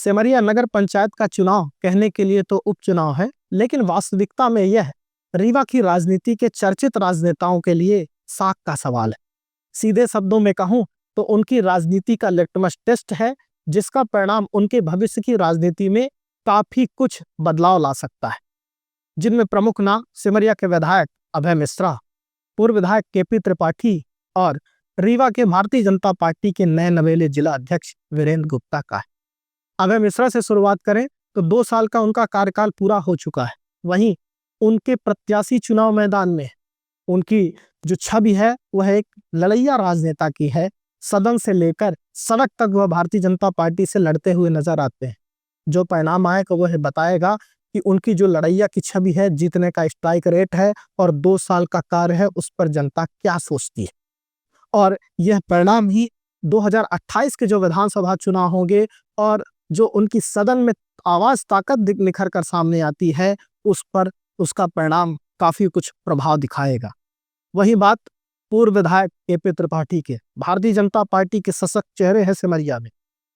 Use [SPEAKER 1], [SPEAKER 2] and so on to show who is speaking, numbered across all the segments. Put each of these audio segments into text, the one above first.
[SPEAKER 1] सिमरिया नगर पंचायत का चुनाव कहने के लिए तो उपचुनाव है, लेकिन वास्तविकता में यह रीवा की राजनीति के चर्चित राजनेताओं के लिए साख का सवाल है। सीधे शब्दों में कहूं तो उनकी राजनीति का लिटमस टेस्ट है, जिसका परिणाम उनके भविष्य की राजनीति में काफी कुछ बदलाव ला सकता है। जिनमें प्रमुख नाम सिमरिया के विधायक अभय मिश्रा, पूर्व विधायक केपी त्रिपाठी और रीवा के भारतीय जनता पार्टी के नए नवेले जिला अध्यक्ष वीरेंद्र गुप्ता का है। अभय मिश्रा से शुरुआत करें तो 2 साल का उनका कार्यकाल पूरा हो चुका है। वहीं उनके प्रत्याशी चुनाव मैदान में उनकी जो छवि है वह एक लड़ैया राजनेता की है। सदन से लेकर सड़क तक वह भारतीय जनता पार्टी से लड़ते हुए नजर आते हैं। जो परिणाम आएगा वह बताएगा कि उनकी जो लड़ैया की छवि है, जीतने का स्ट्राइक रेट है और 2 साल का कार्य है, उस पर जनता क्या सोचती है। और यह परिणाम ही 2028 के जो विधानसभा चुनाव होंगे और जो उनकी सदन में आवाज ताकत निखर कर सामने आती है, उस पर उसका परिणाम काफी कुछ प्रभाव दिखाएगा। वही बात पूर्व विधायक केपी त्रिपाठी के, भारतीय जनता पार्टी के सशक्त चेहरे हैं सिमरिया में,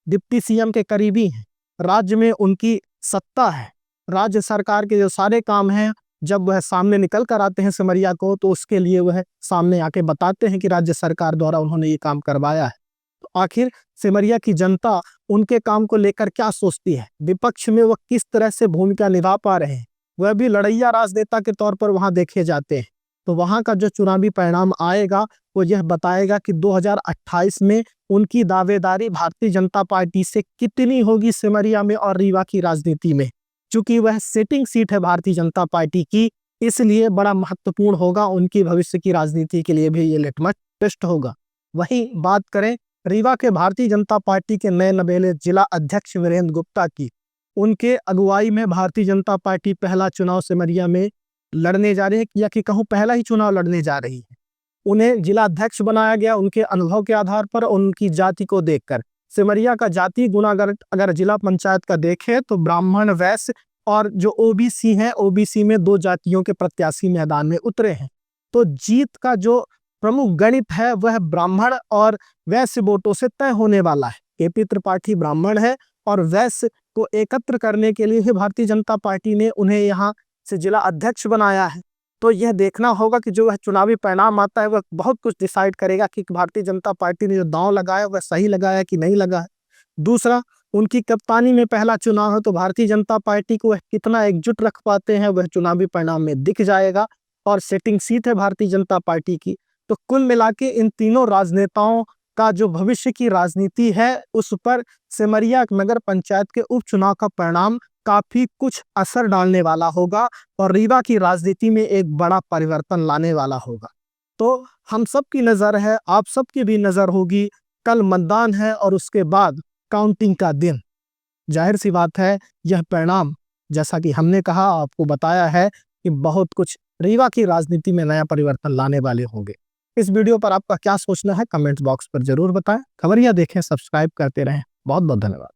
[SPEAKER 1] डिप्टी सीएम के करीबी हैं, राज्य में उनकी सत्ता है, राज्य सरकार के जो सारे काम हैं जब वह सामने निकल कर आते हैं सिमरिया को, तो उसके लिए वह सामने आके बताते हैं कि राज्य सरकार द्वारा उन्होंने ये काम करवाया है। तो आखिर सिमरिया की जनता उनके काम को लेकर क्या सोचती है, विपक्ष में वह किस तरह से भूमिका निभा पा रहे हैं, वह भी लड़ैया राजनेता के तौर पर वहां देखे जाते हैं। तो वहां का जो चुनावी परिणाम आएगा वो यह बताएगा कि 2028 में उनकी दावेदारी भारतीय जनता पार्टी से कितनी होगी सिमरिया में और रीवा की राजनीति में। चूंकि वह सिटिंग सीट है भारतीय जनता पार्टी की, इसलिए बड़ा महत्वपूर्ण होगा, उनकी भविष्य की राजनीति के लिए भी ये लिटमस टेस्ट होगा। वहीं बात करें रीवा के भारतीय जनता पार्टी के नए नवेले जिला अध्यक्ष वीरेंद्र गुप्ता की, उनके अगुवाई में भारतीय जनता पार्टी पहला चुनाव सिमरिया में लड़ने जा रही है, या कि कहूँ पहला ही चुनाव लड़ने जा रही है। उन्हें जिला अध्यक्ष बनाया गया उनके अनुभव के आधार पर, उनकी जाति को देखकर। सिमरिया का जाति गुना अगर जिला पंचायत का देखें तो ब्राह्मण, वैश्य और जो ओबीसी हैं, ओबीसी में 2 जातियों के प्रत्याशी मैदान में उतरे हैं। तो जीत का जो प्रमुख गणित है वह ब्राह्मण और वैश्य वोटों से तय होने वाला है। केपी त्रिपाठी ब्राह्मण है और वैश्य को एकत्र करने के लिए ही भारतीय जनता पार्टी ने उन्हें यहाँ से जिला अध्यक्ष बनाया है। तो यह देखना होगा कि जो वह चुनावी परिणाम आता है वह बहुत कुछ डिसाइड करेगा कि भारतीय जनता पार्टी ने जो दांव लगाया वह सही लगाया कि नहीं लगाया। दूसरा, उनकी कप्तानी में पहला चुनाव है तो भारतीय जनता पार्टी को वह कितना एकजुट रख पाते हैं वह चुनावी परिणाम में दिख जाएगा। और सेटिंग सीट है भारतीय जनता पार्टी की। तो कुल मिला के इन तीनों राजनेताओं का जो भविष्य की राजनीति है उस पर सिमरिया नगर पंचायत के उपचुनाव का परिणाम काफी कुछ असर डालने वाला होगा और रीवा की राजनीति में एक बड़ा परिवर्तन लाने वाला होगा। तो हम सब की नजर है, आप सबकी भी नजर होगी। कल मतदान है और उसके बाद काउंटिंग का दिन। जाहिर सी बात है यह परिणाम, जैसा कि हमने कहा, आपको बताया है कि बहुत कुछ रीवा की राजनीति में नया परिवर्तन लाने वाले होंगे। इस वीडियो पर आपका क्या सोचना है कमेंट बॉक्स पर जरूर बताएं। खबरिया देखें, सब्सक्राइब करते रहें। बहुत बहुत धन्यवाद।